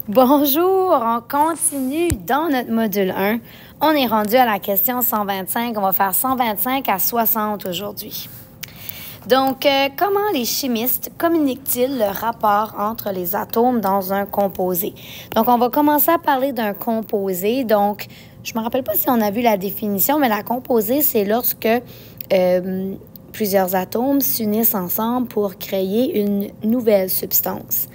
Bonjour, on continue dans notre module 1. On est rendu à la question 125. On va faire 125 à 60 aujourd'hui. Donc, comment les chimistes communiquent-ils le rapport entre les atomes dans un composé? Donc, on va commencer à parler d'un composé. Donc, je ne me rappelle pas si on a vu la définition, mais la composé, c'est lorsque plusieurs atomes s'unissent ensemble pour créer une nouvelle substance.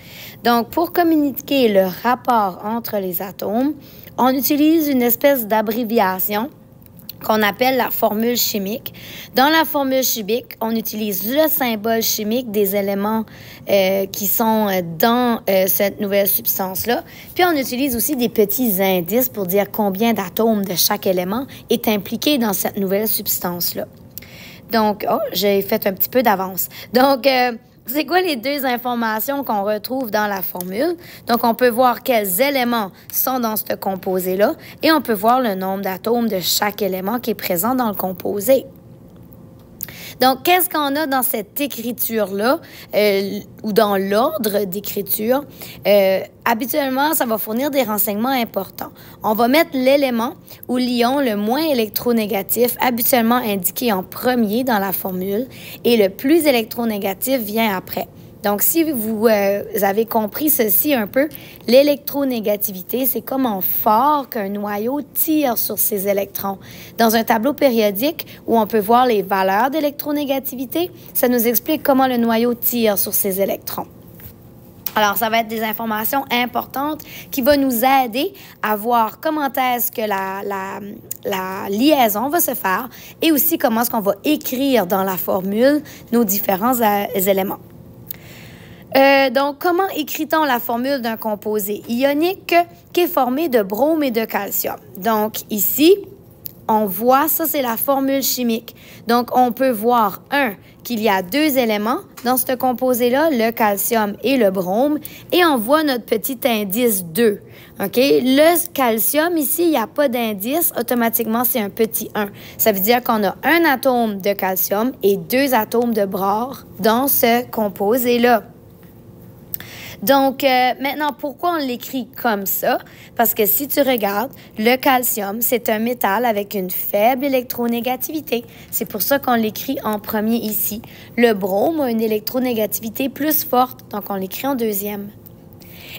Donc, pour communiquer le rapport entre les atomes, on utilise une espèce d'abréviation qu'on appelle la formule chimique. Dans la formule chimique, on utilise le symbole chimique des éléments qui sont dans cette nouvelle substance-là. Puis on utilise aussi des petits indices pour dire combien d'atomes de chaque élément est impliqué dans cette nouvelle substance-là. Donc, j'ai fait un petit peu d'avance. Donc, c'est quoi les deux informations qu'on retrouve dans la formule? Donc, on peut voir quels éléments sont dans ce composé-là et on peut voir le nombre d'atomes de chaque élément qui est présent dans le composé. Donc, qu'est-ce qu'on a dans cette écriture-là ou dans l'ordre d'écriture? Habituellement, ça va fournir des renseignements importants. On va mettre l'élément ou l'ion le moins électronégatif, habituellement indiqué en premier dans la formule, et le plus électronégatif vient après. Donc, si vous avez compris ceci un peu, l'électronégativité, c'est comment fort qu'un noyau tire sur ses électrons. Dans un tableau périodique où on peut voir les valeurs d'électronégativité, ça nous explique comment le noyau tire sur ses électrons. Alors, ça va être des informations importantes qui vont nous aider à voir comment est-ce que la liaison va se faire et aussi comment est-ce qu'on va écrire dans la formule nos différents éléments. Donc, comment écrit-on la formule d'un composé ionique qui est formé de brome et de calcium? Donc, ici, on voit, ça c'est la formule chimique. Donc, on peut voir, qu'il y a deux éléments dans ce composé-là, le calcium et le brome, et on voit notre petit indice 2. OK? Le calcium, ici, il n'y a pas d'indice, automatiquement, c'est un petit 1. Ça veut dire qu'on a un atome de calcium et deux atomes de brore dans ce composé-là. Donc, maintenant, pourquoi on l'écrit comme ça? Parce que si tu regardes, le calcium, c'est un métal avec une faible électronégativité. C'est pour ça qu'on l'écrit en premier ici. Le brome a une électronégativité plus forte, donc on l'écrit en deuxième.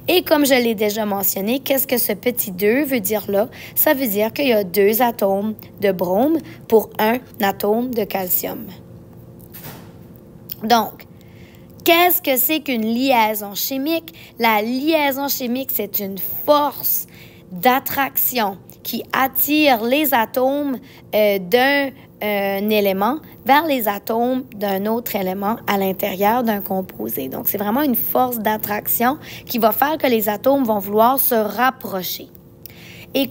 Et comme je l'ai déjà mentionné, qu'est-ce que ce petit 2 veut dire là? Ça veut dire qu'il y a deux atomes de brome pour un atome de calcium. Donc, qu'est-ce que c'est qu'une liaison chimique? La liaison chimique, c'est une force d'attraction qui attire les atomes d'un élément vers les atomes d'un autre élément à l'intérieur d'un composé. Donc, c'est vraiment une force d'attraction qui va faire que les atomes vont vouloir se rapprocher. Et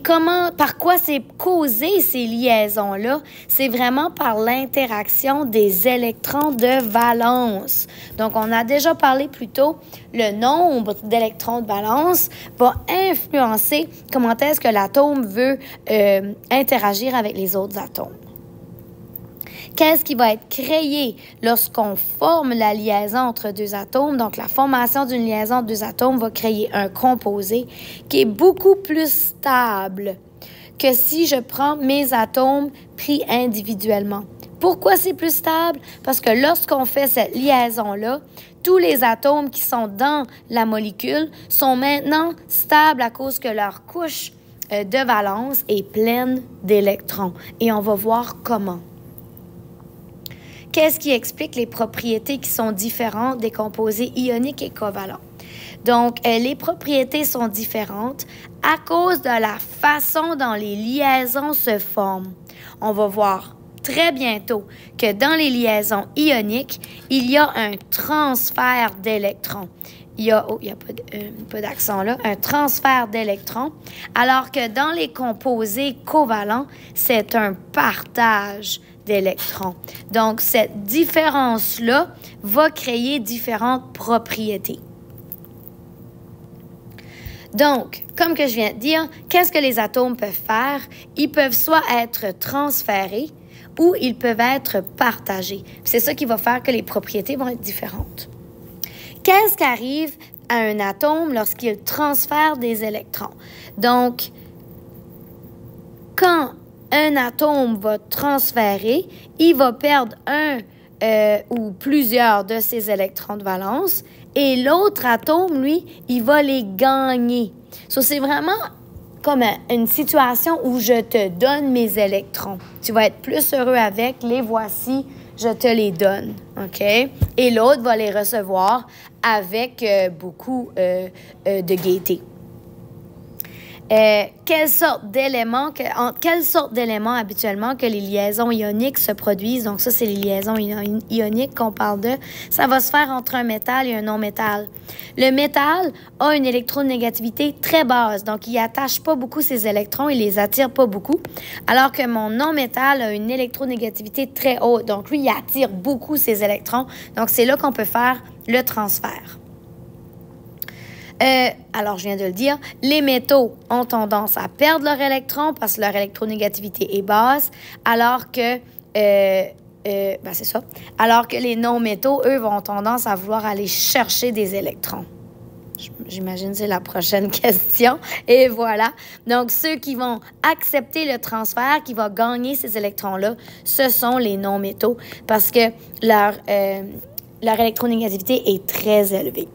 par quoi c'est causé ces liaisons-là? C'est vraiment par l'interaction des électrons de valence. Donc, on a déjà parlé plus tôt, le nombre d'électrons de valence va influencer comment est-ce que l'atome veut interagir avec les autres atomes. Qu'est-ce qui va être créé lorsqu'on forme la liaison entre deux atomes? Donc, la formation d'une liaison entre deux atomes va créer un composé qui est beaucoup plus stable que si je prends mes atomes pris individuellement. Pourquoi c'est plus stable? Parce que lorsqu'on fait cette liaison-là, tous les atomes qui sont dans la molécule sont maintenant stables à cause que leur couche de valence est pleine d'électrons. Et on va voir comment. Qu'est-ce qui explique les propriétés qui sont différentes des composés ioniques et covalents? Donc, les propriétés sont différentes à cause de la façon dont les liaisons se forment. On va voir très bientôt que dans les liaisons ioniques, il y a un transfert d'électrons. Il y a pas d'accent là, un transfert d'électrons, alors que dans les composés covalents, c'est un partage d'électrons. Donc, cette différence-là va créer différentes propriétés. Donc, comme que je viens de dire, qu'est-ce que les atomes peuvent faire? Ils peuvent soit être transférés ou ils peuvent être partagés. C'est ça qui va faire que les propriétés vont être différentes. Qu'est-ce qui arrive à un atome lorsqu'il transfère des électrons. Donc, quand un atome va transférer, il va perdre un ou plusieurs de ses électrons de valence et l'autre atome, lui, il va les gagner. So, c'est vraiment comme une situation où je te donne mes électrons. Tu vas être plus heureux avec, les voici, je te les donne, OK? Et l'autre va les recevoir avec beaucoup de gaieté. Quelle sorte d'éléments habituellement que les liaisons ioniques se produisent? Donc ça, c'est les liaisons ioniques qu'on parle de. Ça va se faire entre un métal et un non-métal. Le métal a une électronégativité très basse, donc il n'attache pas beaucoup ses électrons, il les attire pas beaucoup, alors que mon non-métal a une électronégativité très haute, donc lui, il attire beaucoup ses électrons. Donc c'est là qu'on peut faire le transfert. Alors, je viens de le dire, les métaux ont tendance à perdre leurs électrons parce que leur électronégativité est basse, alors que, c'est ça, alors que les non-métaux, eux, vont tendance à vouloir aller chercher des électrons. J'imagine que c'est la prochaine question. Et voilà. Donc, ceux qui vont accepter le transfert, qui vont gagner ces électrons-là, ce sont les non-métaux parce que leur électronégativité est très élevée.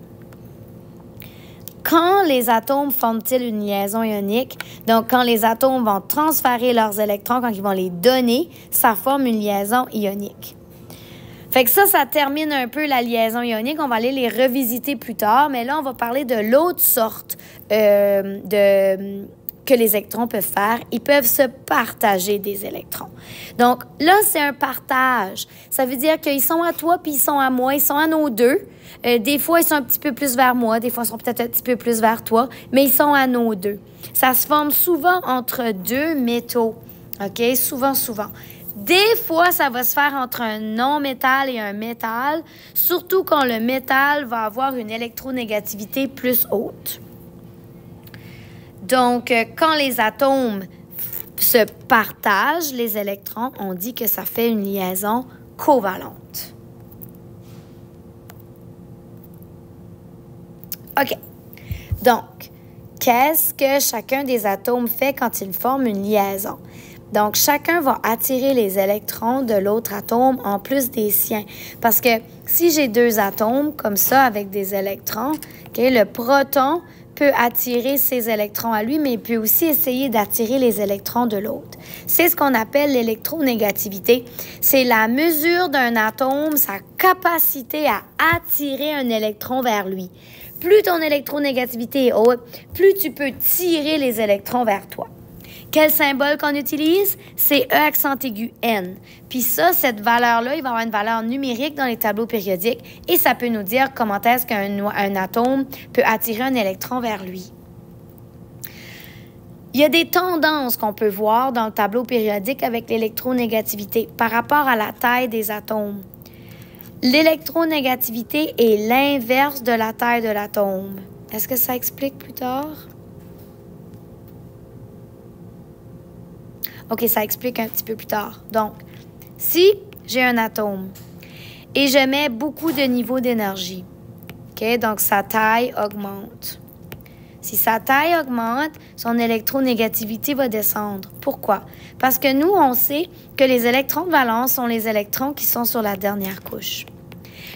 Quand les atomes forment-ils une liaison ionique? Donc, quand les atomes vont transférer leurs électrons, quand ils vont les donner, ça forme une liaison ionique. Fait que ça termine un peu la liaison ionique. On va aller les revisiter plus tard, mais là, on va parler de l'autre sorte que les électrons peuvent faire. Ils peuvent se partager des électrons. Donc, là, c'est un partage. Ça veut dire qu'ils sont à toi puis ils sont à moi. Ils sont à nos deux. Des fois, ils sont un petit peu plus vers moi. Des fois, ils sont peut-être un petit peu plus vers toi. Mais ils sont à nos deux. Ça se forme souvent entre deux métaux. OK? Souvent. Des fois, ça va se faire entre un non-métal et un métal, surtout quand le métal va avoir une électronégativité plus haute. Donc, quand les atomes se partagent les électrons, on dit que ça fait une liaison covalente. OK. Donc, qu'est-ce que chacun des atomes fait quand il forme une liaison? Donc, chacun va attirer les électrons de l'autre atome en plus des siens. Parce que si j'ai deux atomes comme ça avec des électrons, okay, le proton peut attirer ses électrons à lui, mais il peut aussi essayer d'attirer les électrons de l'autre. C'est ce qu'on appelle l'électronégativité. C'est la mesure d'un atome, sa capacité à attirer un électron vers lui. Plus ton électronégativité est haute, plus tu peux tirer les électrons vers toi. Quel symbole qu'on utilise? C'est E accent aigu N. Puis ça, cette valeur-là, il va avoir une valeur numérique dans les tableaux périodiques et ça peut nous dire comment est-ce qu'un atome peut attirer un électron vers lui. Il y a des tendances qu'on peut voir dans le tableau périodique avec l'électronégativité par rapport à la taille des atomes. L'électronégativité est l'inverse de la taille de l'atome. Est-ce que ça explique plus tard? OK, ça explique un petit peu plus tard. Donc, si j'ai un atome et je mets beaucoup de niveaux d'énergie, OK, donc sa taille augmente. Si sa taille augmente, son électronégativité va descendre. Pourquoi? Parce que nous, on sait que les électrons de valence sont les électrons qui sont sur la dernière couche.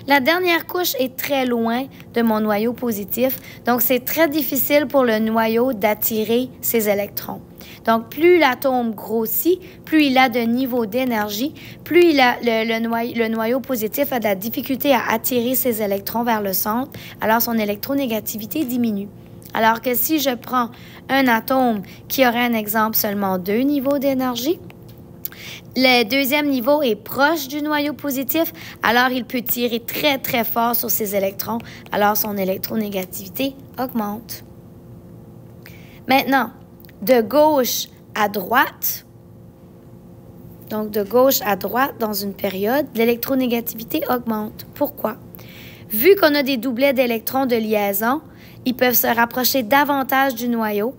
La dernière couche est très loin de mon noyau positif, donc c'est très difficile pour le noyau d'attirer ces électrons. Donc, plus l'atome grossit, plus il a de niveau d'énergie, plus le noyau positif a de la difficulté à attirer ses électrons vers le centre, alors son électronégativité diminue. Alors que si je prends un atome qui aurait un exemple seulement 2 niveaux d'énergie, le deuxième niveau est proche du noyau positif, alors il peut tirer très, très fort sur ses électrons, alors son électronégativité augmente. Maintenant, de gauche à droite, donc de gauche à droite dans une période, l'électronégativité augmente. Pourquoi? Vu qu'on a des doublets d'électrons de liaison, ils peuvent se rapprocher davantage du noyau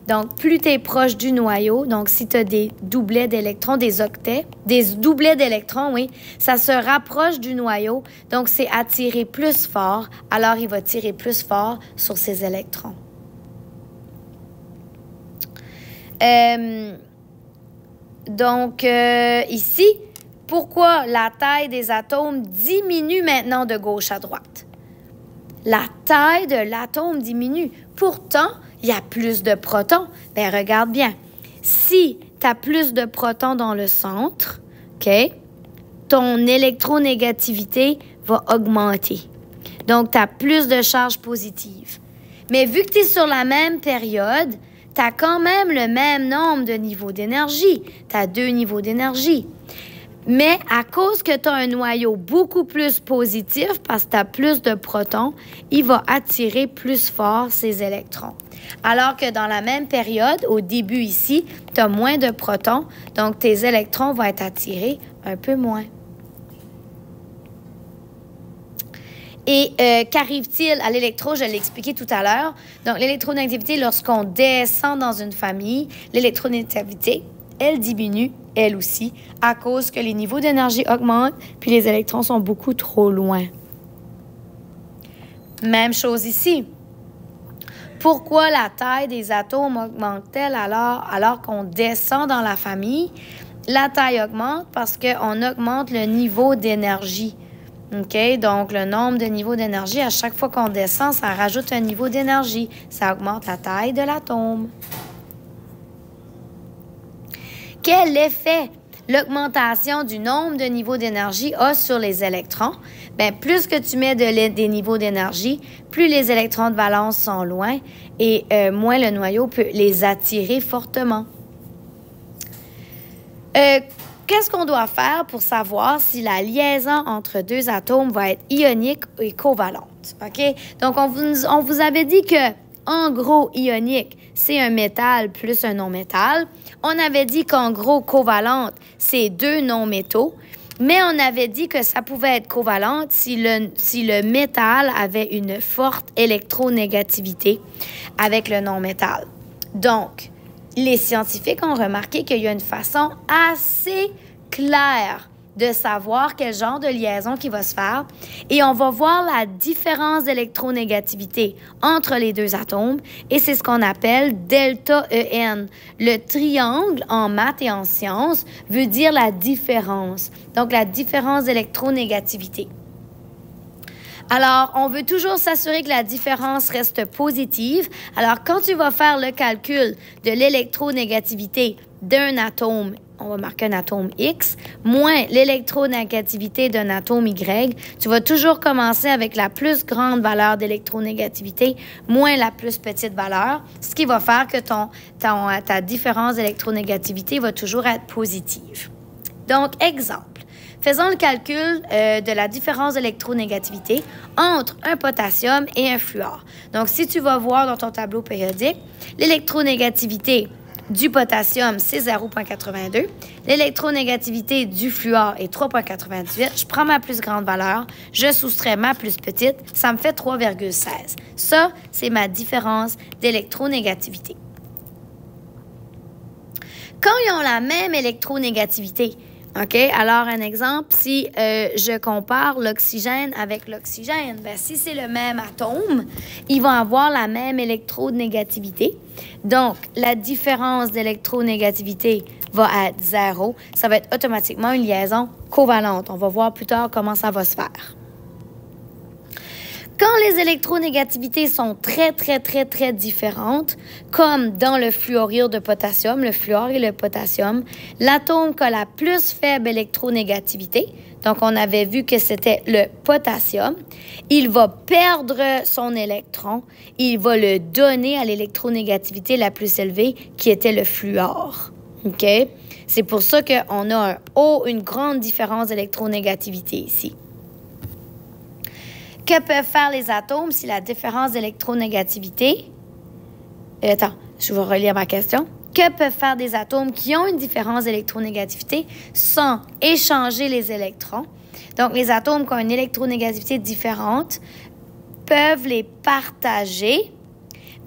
Donc, plus tu es proche du noyau, donc si tu as des doublets d'électrons, des octets, des doublets d'électrons, oui, ça se rapproche du noyau, donc c'est attiré plus fort, alors il va tirer plus fort sur ces électrons. Ici, pourquoi la taille des atomes diminue maintenant de gauche à droite? La taille de l'atome diminue. Pourtant, il y a plus de protons. Bien, regarde bien. Si tu as plus de protons dans le centre, OK, ton électronégativité va augmenter. Donc, tu as plus de charges positives. Mais vu que tu es sur la même période, tu as quand même le même nombre de niveaux d'énergie. Tu as 2 niveaux d'énergie. Mais à cause que tu as un noyau beaucoup plus positif, parce que tu as plus de protons, il va attirer plus fort ces électrons. Alors que dans la même période, au début ici, tu as moins de protons, donc tes électrons vont être attirés un peu moins. Et qu'arrive-t-il à l'électron? Je l'ai expliqué tout à l'heure. Donc, l'électronégativité, lorsqu'on descend dans une famille, l'électronégativité, elle diminue, elle aussi, à cause que les niveaux d'énergie augmentent, puis les électrons sont beaucoup trop loin. Même chose ici. Pourquoi la taille des atomes augmente-t-elle alors qu'on descend dans la famille? La taille augmente parce qu'on augmente le niveau d'énergie. OK? Donc, le nombre de niveaux d'énergie, à chaque fois qu'on descend, ça rajoute un niveau d'énergie. Ça augmente la taille de l'atome. Quel effet l'augmentation du nombre de niveaux d'énergie a sur les électrons? Bien, plus que tu mets des niveaux d'énergie, plus les électrons de valence sont loin et moins le noyau peut les attirer fortement. Qu'est-ce qu'on doit faire pour savoir si la liaison entre 2 atomes va être ionique et covalente? OK? Donc, on vous avait dit que, en gros, ionique, c'est un métal plus un non-métal. On avait dit qu'en gros, covalente, c'est 2 non-métaux. Mais on avait dit que ça pouvait être covalente si le métal avait une forte électronégativité avec le non-métal. Donc, les scientifiques ont remarqué qu'il y a une façon assez claire de savoir quel genre de liaison qui va se faire et on va voir la différence d'électronégativité entre les 2 atomes et c'est ce qu'on appelle delta EN. Le triangle en maths et en sciences veut dire la différence, donc la différence d'électronégativité. Alors, on veut toujours s'assurer que la différence reste positive. Alors, quand tu vas faire le calcul de l'électronégativité d'un atome, on va marquer un atome X, moins l'électronégativité d'un atome Y, tu vas toujours commencer avec la plus grande valeur d'électronégativité, moins la plus petite valeur, ce qui va faire que ta différence d'électronégativité va toujours être positive. Donc, exemple. Faisons le calcul de la différence d'électronégativité entre un potassium et un fluor. Donc, si tu vas voir dans ton tableau périodique, l'électronégativité du potassium, c'est 0,82. L'électronégativité du fluor est 3,98. Je prends ma plus grande valeur, je soustrais ma plus petite, ça me fait 3,16. Ça, c'est ma différence d'électronégativité. Quand ils ont la même électronégativité, OK? Alors, un exemple, si je compare l'oxygène avec l'oxygène, bien, si c'est le même atome, ils vont avoir la même électronégativité. Donc, la différence d'électronégativité va être 0. Ça va être automatiquement une liaison covalente. On va voir plus tard comment ça va se faire. Quand les électronégativités sont très, très, très, très différentes, comme dans le fluorure de potassium, le fluor et le potassium, l'atome qui a la plus faible électronégativité, donc on avait vu que c'était le potassium, il va perdre son électron, il va le donner à l'électronégativité la plus élevée, qui était le fluor. OK? C'est pour ça qu'on a une grande différence d'électronégativité ici. Que peuvent faire les atomes si la différence d'électronégativité... Attends, je vais relire ma question. Que peuvent faire des atomes qui ont une différence d'électronégativité sans échanger les électrons? Donc, les atomes qui ont une électronégativité différente peuvent les partager,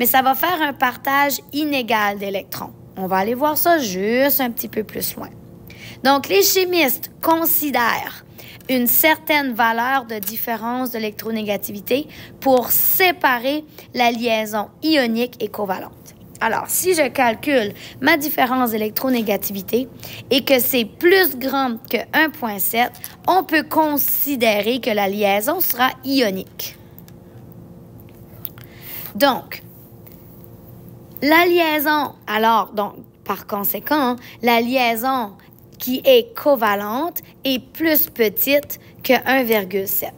mais ça va faire un partage inégal d'électrons. On va aller voir ça juste un petit peu plus loin. Donc, les chimistes considèrent une certaine valeur de différence d'électronégativité pour séparer la liaison ionique et covalente. Alors, si je calcule ma différence d'électronégativité et que c'est plus grand que 1,7, on peut considérer que la liaison sera ionique. Donc, la liaison, par conséquent, la liaison qui est covalente est plus petite que 1,7.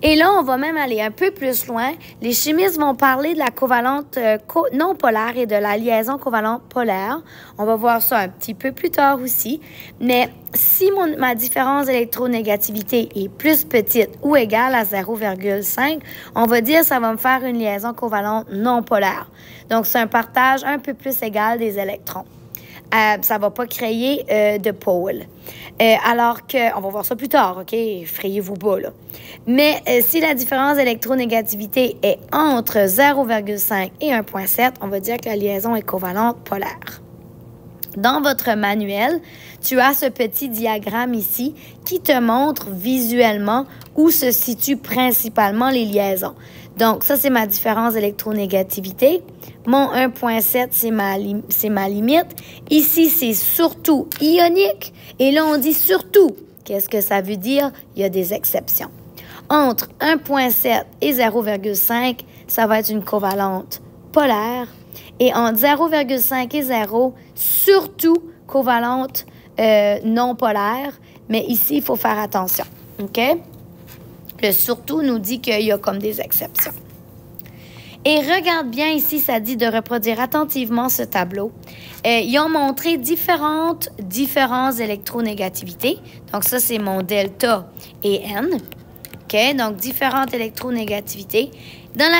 Et là, on va même aller un peu plus loin. Les chimistes vont parler de la covalente non polaire et de la liaison covalente polaire. On va voir ça un petit peu plus tard aussi. Mais si ma différence d'électronégativité est plus petite ou égale à 0,5, on va dire que ça va me faire une liaison covalente non polaire. Donc, c'est un partage un peu plus égal des électrons. Ça ne va pas créer de pôle. Alors que, on va voir ça plus tard, OK? Frayez-vous pas, là. Mais si la différence d'électronégativité est entre 0,5 et 1,7, on va dire que la liaison est covalente polaire. Dans votre manuel, tu as ce petit diagramme ici qui te montre visuellement où se situent principalement les liaisons. Donc, ça, c'est ma différence d'électronégativité. Mon 1,7, c'est ma limite. Ici, c'est surtout ionique. Et là, on dit surtout. Qu'est-ce que ça veut dire? Il y a des exceptions. Entre 1,7 et 0,5, ça va être une covalente polaire. Et entre 0,5 et 0, surtout covalente non polaire. Mais ici, il faut faire attention. OK? Le surtout nous dit qu'il y a comme des exceptions. Et regarde bien ici, ça dit de reproduire attentivement ce tableau. Ils ont montré différentes électronégativités. Donc ça, c'est mon delta et N. OK? Donc, différentes électronégativités. Dans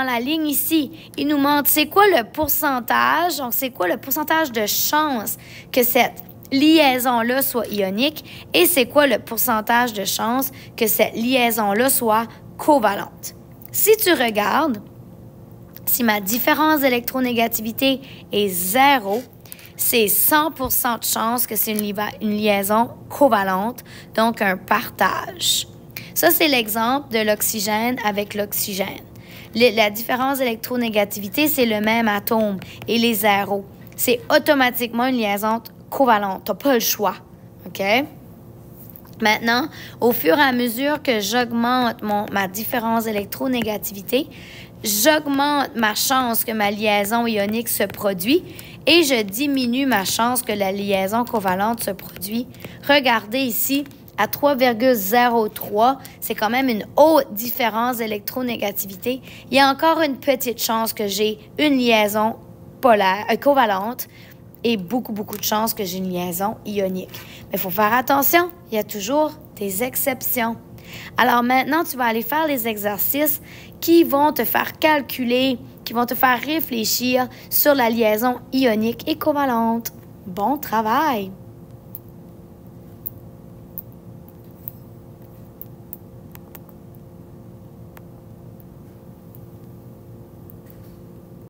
la ligne ici, il nous montre c'est quoi le pourcentage, donc c'est quoi le pourcentage de chance que cette liaison-là soit ionique et c'est quoi le pourcentage de chance que cette liaison-là soit covalente. Si tu regardes, si ma différence d'électronégativité est 0, c'est 100% de chance que c'est une liaison covalente, donc un partage. Ça, c'est l'exemple de l'oxygène avec l'oxygène. La différence d'électronégativité, c'est le même atome et les zéros. C'est automatiquement une liaison covalente. Tu n'as pas le choix. OK? Maintenant, au fur et à mesure que j'augmente ma différence d'électronégativité, j'augmente ma chance que ma liaison ionique se produit et je diminue ma chance que la liaison covalente se produit. Regardez ici, à 3,03, c'est quand même une haute différence d'électronégativité. Il y a encore une petite chance que j'ai une liaison covalente et beaucoup de chances que j'ai une liaison ionique. Mais il faut faire attention, il y a toujours des exceptions. Alors maintenant, tu vas aller faire les exercices qui vont te faire calculer, qui vont te faire réfléchir sur la liaison ionique et covalente. Bon travail!